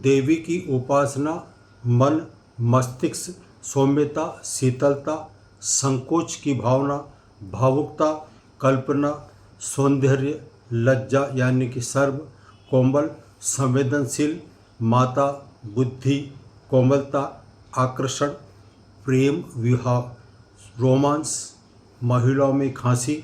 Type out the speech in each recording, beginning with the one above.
देवी की उपासना मन, मस्तिष्क, सौम्यता, शीतलता, संकोच की भावना, भावुकता, कल्पना, सौंदर्य, लज्जा यानी कि सर्व, कोमल, संवेदनशील, माता, बुद्धि, कोमलता, आकर्षण, प्रेम, विवाह, रोमांस, महिलाओं में खांसी।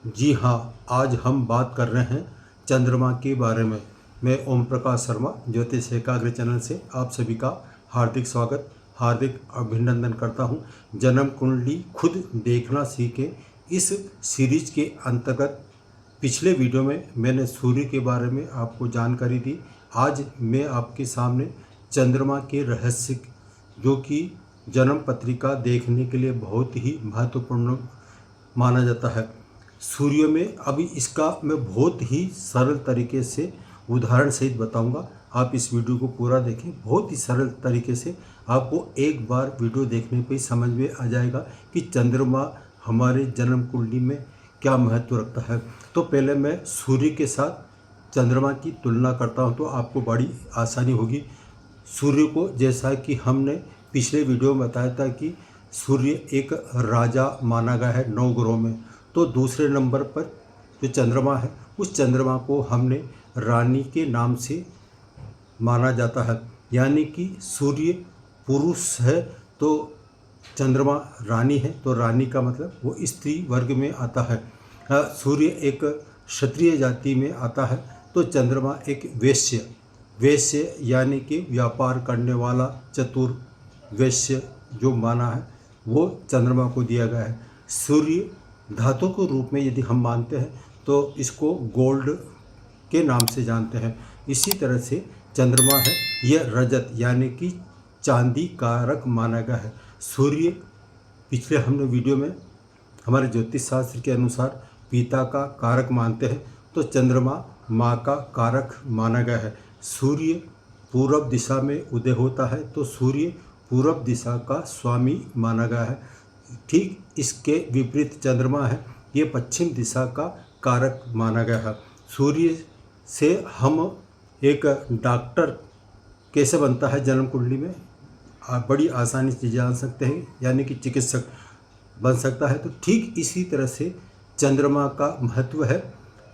जी हाँ, आज हम बात कर रहे हैं चंद्रमा के बारे में। मैं ओम प्रकाश शर्मा ज्योतिष एकाग्र चैनल से आप सभी का हार्दिक स्वागत, हार्दिक अभिनंदन करता हूँ। जन्म कुंडली खुद देखना सीखें, इस सीरीज के अंतर्गत पिछले वीडियो में मैंने सूर्य के बारे में आपको जानकारी दी। आज मैं आपके सामने चंद्रमा के रहस्य, जो कि जन्म पत्रिका देखने के लिए बहुत ही महत्वपूर्ण माना जाता है, सूर्य में। अभी इसका मैं बहुत ही सरल तरीके से उदाहरण सहित बताऊंगा। आप इस वीडियो को पूरा देखें, बहुत ही सरल तरीके से आपको एक बार वीडियो देखने पे समझ में आ जाएगा कि चंद्रमा हमारे जन्म कुंडली में क्या महत्व रखता है। तो पहले मैं सूर्य के साथ चंद्रमा की तुलना करता हूं, तो आपको बड़ी आसानी होगी। सूर्य को, जैसा कि हमने पिछले वीडियो में बताया था कि सूर्य एक राजा माना गया है 9 ग्रहों में, तो दूसरे नंबर पर जो चंद्रमा है, उस चंद्रमा को हमने रानी के नाम से माना जाता है। यानी कि सूर्य पुरुष है तो चंद्रमा रानी है, तो रानी का मतलब वो स्त्री वर्ग में आता है। सूर्य एक क्षत्रिय जाति में आता है, तो चंद्रमा एक वैश्य यानी कि व्यापार करने वाला चतुर वैश्य जो माना है, वो चंद्रमा को दिया गया है। सूर्य धातु के रूप में यदि हम मानते हैं तो इसको गोल्ड के नाम से जानते हैं। इसी तरह से चंद्रमा है यह रजत यानी कि चांदी कारक माना गया है। सूर्य पिछले हमने वीडियो में हमारे ज्योतिष शास्त्र के अनुसार पिता का कारक मानते हैं, तो चंद्रमा माँ का कारक माना गया है। सूर्य पूर्व दिशा में उदय होता है, तो सूर्य पूर्व दिशा का स्वामी माना गया है। ठीक इसके विपरीत चंद्रमा है, ये पश्चिम दिशा का कारक माना गया है। सूर्य से हम एक डॉक्टर कैसे बनता है जन्म कुंडली में, आप बड़ी आसानी से जान सकते हैं, यानी कि चिकित्सक बन सकता है। तो ठीक इसी तरह से चंद्रमा का महत्व है,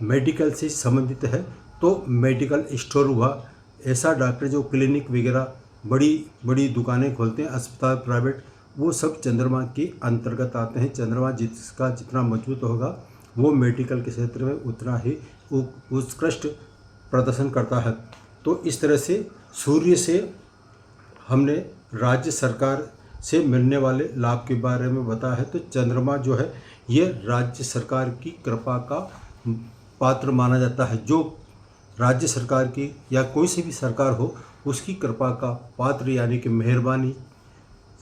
मेडिकल से संबंधित है। तो मेडिकल स्टोर हुआ, ऐसा डॉक्टर जो क्लिनिक वगैरह बड़ी बड़ी दुकानें खोलते हैं, अस्पताल प्राइवेट, वो सब चंद्रमा के अंतर्गत आते हैं। चंद्रमा जिसका जितना मजबूत होगा वो मेडिकल के क्षेत्र में उतना ही उत्कृष्ट प्रदर्शन करता है। तो इस तरह से सूर्य से हमने राज्य सरकार से मिलने वाले लाभ के बारे में बताया है। तो चंद्रमा जो है ये राज्य सरकार की कृपा का पात्र माना जाता है। जो राज्य सरकार की या कोई सी भी सरकार हो, उसकी कृपा का पात्र यानी कि मेहरबानी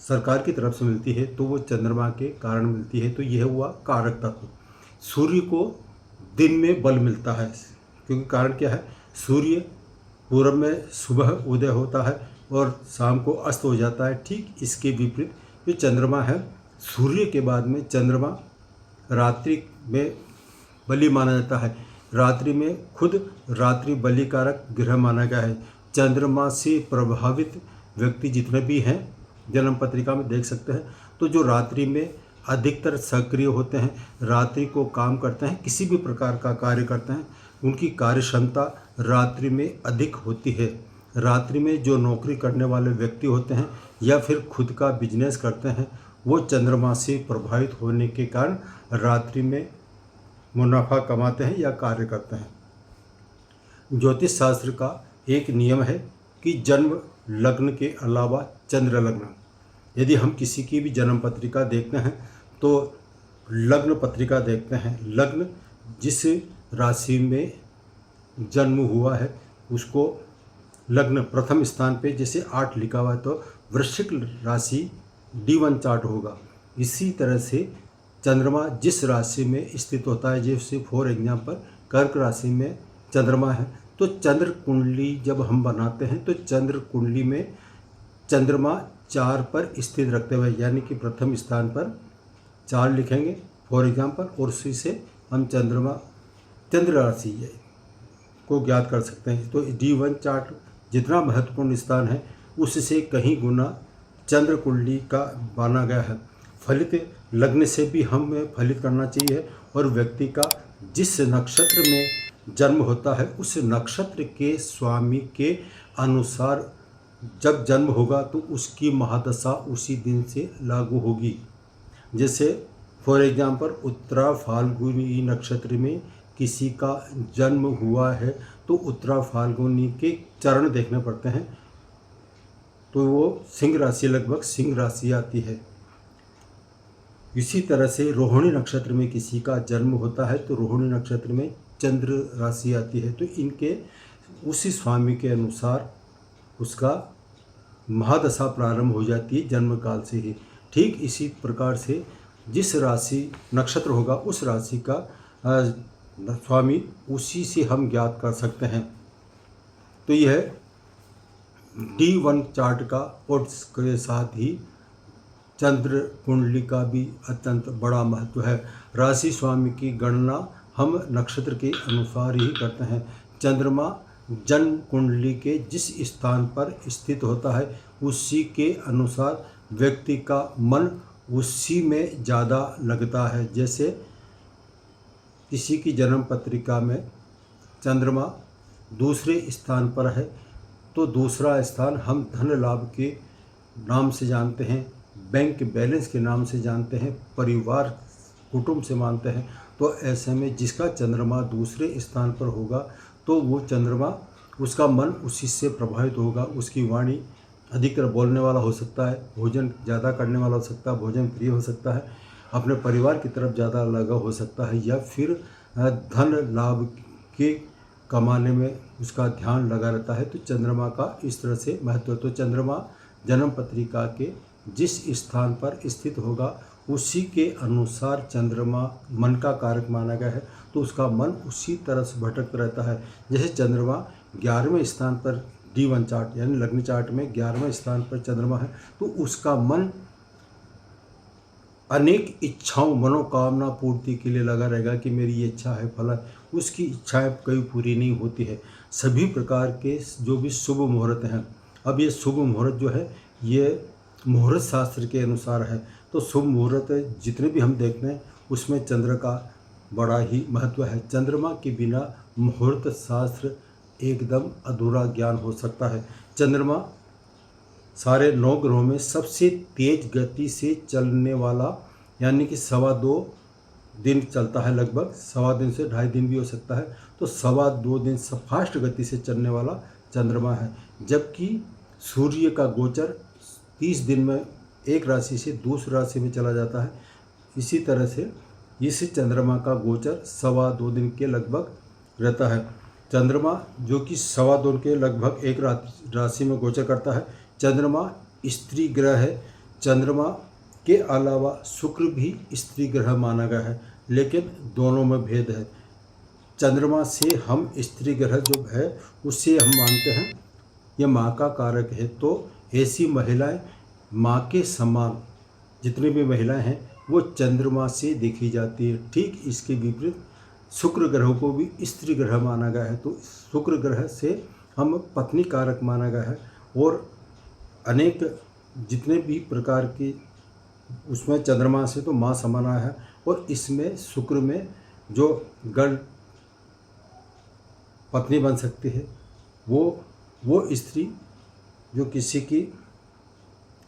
सरकार की तरफ से मिलती है, तो वो चंद्रमा के कारण मिलती है। तो यह हुआ कारक तत्व। सूर्य को दिन में बल मिलता है, क्योंकि कारण क्या है, सूर्य पूर्व में सुबह उदय होता है और शाम को अस्त हो जाता है। ठीक इसके विपरीत जो चंद्रमा है, सूर्य के बाद में चंद्रमा रात्रि में बलि माना जाता है। रात्रि में खुद रात्रि बलि कारक ग्रह माना गया है। चंद्रमा से प्रभावित व्यक्ति जितने भी हैं जन्म पत्रिका में देख सकते हैं, तो जो रात्रि में अधिकतर सक्रिय होते हैं, रात्रि को काम करते हैं, किसी भी प्रकार का कार्य करते हैं, उनकी कार्य क्षमता रात्रि में अधिक होती है। रात्रि में जो नौकरी करने वाले व्यक्ति होते हैं या फिर खुद का बिजनेस करते हैं, वो चंद्रमा से प्रभावित होने के कारण रात्रि में मुनाफा कमाते हैं या कार्य करते हैं। ज्योतिष शास्त्र का एक नियम है कि जन्म लग्न के अलावा चंद्र लग्न, यदि हम किसी की भी जन्म पत्रिका देखते हैं तो लग्न पत्रिका देखते हैं। लग्न जिस राशि में जन्म हुआ है उसको लग्न प्रथम स्थान पे, जैसे 8 लिखा हुआ है तो वृश्चिक राशि D1 चार्ट होगा। इसी तरह से चंद्रमा जिस राशि में स्थित होता है, जैसे फॉर एग्जाम्पल कर्क राशि में चंद्रमा है, तो चंद्र कुंडली जब हम बनाते हैं तो चंद्र कुंडली में चंद्रमा 4 पर स्थित रखते हुए, यानी कि प्रथम स्थान पर 4 लिखेंगे फॉर एग्जाम्पल, और उसी से हम चंद्र राशि को ज्ञात कर सकते हैं। तो D1 चार्ट जितना महत्वपूर्ण स्थान है उससे कहीं गुना चंद्र कुंडली का माना गया है। फलित लग्न से भी हमें फलित करना चाहिए और व्यक्ति का जिस नक्षत्र में जन्म होता है उस नक्षत्र के स्वामी के अनुसार जब जन्म होगा तो उसकी महादशा उसी दिन से लागू होगी। जैसे फॉर एग्जाम्पल उत्तरा फाल्गुनी नक्षत्र में किसी का जन्म हुआ है तो उत्तरा फाल्गुनी के चरण देखने पड़ते हैं तो वो सिंह राशि, लगभग सिंह राशि आती है। इसी तरह से रोहिणी नक्षत्र में किसी का जन्म होता है तो रोहिणी नक्षत्र में चंद्र राशि आती है। तो इनके उसी स्वामी के अनुसार उसका महादशा प्रारंभ हो जाती है जन्म काल से ही। ठीक इसी प्रकार से जिस राशि नक्षत्र होगा उस राशि का स्वामी उसी से हम ज्ञात कर सकते हैं। तो यह D1 चार्ट का और के साथ ही चंद्र कुंडली का भी अत्यंत बड़ा महत्व है। राशि स्वामी की गणना हम नक्षत्र के अनुसार ही करते हैं। चंद्रमा जन्म कुंडली के जिस स्थान पर स्थित होता है उसी के अनुसार व्यक्ति का मन उसी में ज़्यादा लगता है। जैसे किसी की जन्म पत्रिका में चंद्रमा दूसरे स्थान पर है तो दूसरा स्थान हम धन लाभ के नाम से जानते हैं, बैंक बैलेंस के नाम से जानते हैं, परिवार कुटुंब से मानते हैं। तो ऐसे में जिसका चंद्रमा दूसरे स्थान पर होगा तो वो चंद्रमा उसका मन उसी से प्रभावित होगा। उसकी वाणी अधिक बोलने वाला हो सकता है, भोजन ज़्यादा करने वाला हो सकता है, भोजन प्रिय हो सकता है, अपने परिवार की तरफ ज़्यादा लगाव हो सकता है, या फिर धन लाभ के कमाने में उसका ध्यान लगा रहता है। तो चंद्रमा का इस तरह से महत्व। तो चंद्रमा जन्म पत्रिका के जिस स्थान पर स्थित होगा उसी के अनुसार चंद्रमा मन का कारक माना गया है। तो उसका मन उसी तरह से भटकता रहता है। जैसे चंद्रमा 11वें स्थान पर D1 चार्ट यानी लग्न चार्ट में 11वें स्थान पर चंद्रमा है तो उसका मन अनेक इच्छाओं मनोकामना पूर्ति के लिए लगा रहेगा कि मेरी ये इच्छा है फला, उसकी इच्छाएं कभी पूरी नहीं होती है। सभी प्रकार के जो भी शुभ मुहूर्त हैं, अब ये शुभ मुहूर्त जो है ये मुहूर्त शास्त्र के अनुसार है। तो शुभ मुहूर्त जितने भी हम देखते हैं उसमें चंद्र का बड़ा ही महत्व है। चंद्रमा के बिना मुहूर्त शास्त्र एकदम अधूरा ज्ञान हो सकता है। चंद्रमा सारे 9 ग्रहों में सबसे तेज गति से चलने वाला, यानी कि 2.25 दिन चलता है, लगभग 2.25 दिन से 2.5 दिन भी हो सकता है। तो 2.25 दिन फास्ट गति से चलने वाला चंद्रमा है। जबकि सूर्य का गोचर 30 दिन में एक राशि से दूसरी राशि में चला जाता है। इसी तरह से इस चंद्रमा का गोचर 2.25 दिन के लगभग रहता है। चंद्रमा जो कि 2.25 के लगभग एक राशि में गोचर करता है। चंद्रमा स्त्री ग्रह है। चंद्रमा के अलावा शुक्र भी स्त्री ग्रह माना गया है, लेकिन दोनों में भेद है। चंद्रमा से हम स्त्री ग्रह जो है उससे हम मानते हैं यह माँ का कारक है। तो ऐसी महिलाएं माँ के समान जितनी भी महिलाएं हैं वो चंद्रमा से देखी जाती है। ठीक इसके विपरीत शुक्र ग्रह को भी स्त्री ग्रह माना गया है। तो शुक्र ग्रह से हम पत्नी कारक माना गया है। और अनेक जितने भी प्रकार की उसमें चंद्रमा से तो माँ समाना है। और इसमें शुक्र में जो गण पत्नी बन सकती है वो स्त्री जो किसी की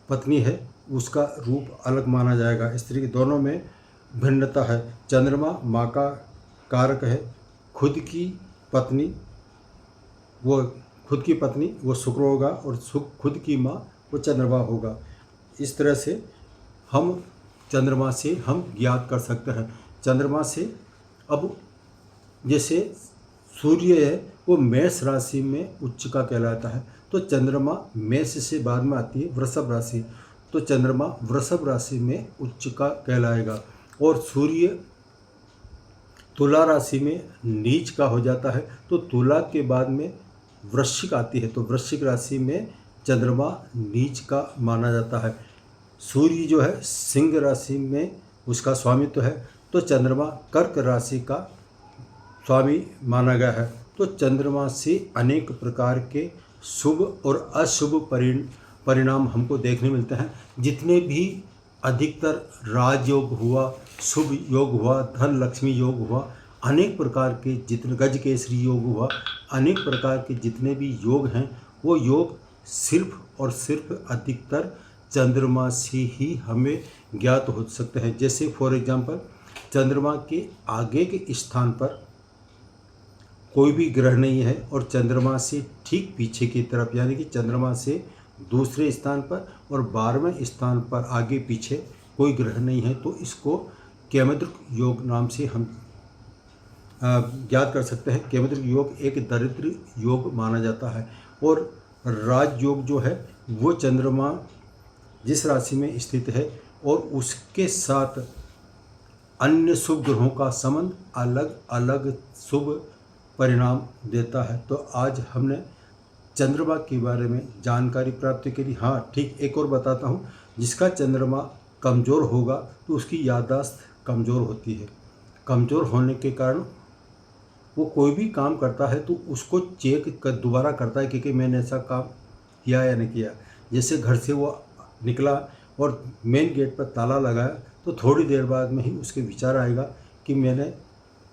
पत्नी है उसका रूप अलग माना जाएगा। स्त्री के दोनों में भिन्नता है। चंद्रमा माँ का कारक है। खुद की पत्नी वो शुक्र होगा और खुद की माँ वो चंद्रमा होगा। इस तरह से हम चंद्रमा से हम ज्ञात कर सकते हैं। चंद्रमा से अब जैसे सूर्य है वो मेष राशि में उच्च का कहलाता है। तो चंद्रमा मेष से बाद में आती है वृषभ राशि। तो चंद्रमा वृषभ राशि में उच्च का कहलाएगा। और सूर्य तुला राशि में नीच का हो जाता है। तो तुला के बाद में वृश्चिक आती है। तो वृश्चिक राशि में चंद्रमा नीच का माना जाता है। सूर्य जो है सिंह राशि में उसका स्वामित्व है। तो चंद्रमा कर्क राशि का स्वामी माना गया है। तो चंद्रमा से अनेक प्रकार के शुभ और अशुभ परिणाम हमको देखने मिलते हैं। जितने भी अधिकतर राजयोग हुआ, शुभ योग हुआ, धन लक्ष्मी योग हुआ, अनेक प्रकार के जितने गज केसरी योग हुआ, अनेक प्रकार के जितने भी योग हैं वो योग सिर्फ और सिर्फ अधिकतर चंद्रमा से ही हमें ज्ञात हो सकते हैं। जैसे फॉर एग्जांपल चंद्रमा के आगे के स्थान पर कोई भी ग्रह नहीं है और चंद्रमा से ठीक पीछे की तरफ यानी कि चंद्रमा से दूसरे स्थान पर और 12वें स्थान पर आगे पीछे कोई ग्रह नहीं है, तो इसको केमद्र योग नाम से हम ज्ञात कर सकते हैं। केमद्र योग एक दरिद्र योग माना जाता है और राज योग जो है वो चंद्रमा जिस राशि में स्थित है और उसके साथ अन्य शुभ ग्रहों का संबंध अलग अलग शुभ परिणाम देता है। तो आज हमने चंद्रमा के बारे में जानकारी प्राप्त करी। हाँ ठीक, एक और बताता हूँ, जिसका चंद्रमा कमज़ोर होगा तो उसकी याददाश्त कमज़ोर होती है। कमज़ोर होने के कारण वो कोई भी काम करता है तो उसको चेक कर दोबारा करता है कि मैंने ऐसा काम किया या नहीं किया। जैसे घर से वो निकला और मेन गेट पर ताला लगाया तो थोड़ी देर बाद में ही उसके विचार आएगा कि मैंने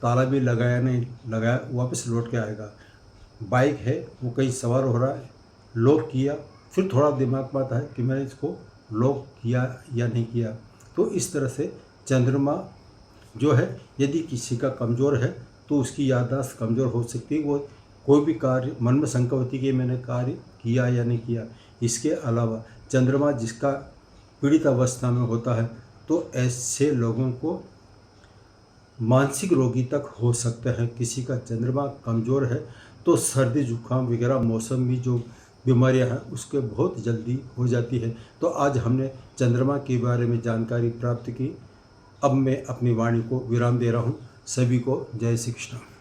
ताला भी लगाया नहीं लगाया, वापस लौट के आएगा। बाइक है वो कहीं सवार हो रहा है, लॉक किया, फिर थोड़ा दिमाग में आता है कि मैंने इसको लॉक किया या नहीं किया। तो इस तरह से चंद्रमा जो है यदि किसी का कमज़ोर है तो उसकी याददाश्त कमज़ोर हो सकती है। वो कोई भी कार्य मन में शंका होती है कि मैंने कार्य किया या नहीं किया। इसके अलावा चंद्रमा जिसका पीड़ित अवस्था में होता है तो ऐसे लोगों को मानसिक रोगी तक हो सकते हैं। किसी का चंद्रमा कमज़ोर है तो सर्दी जुकाम वगैरह मौसम भी जो बीमारियां हैं उसके बहुत जल्दी हो जाती है। तो आज हमने चंद्रमा के बारे में जानकारी प्राप्त की। अब मैं अपनी वाणी को विराम दे रहा हूँ। सभी को जय श्री कृष्ण।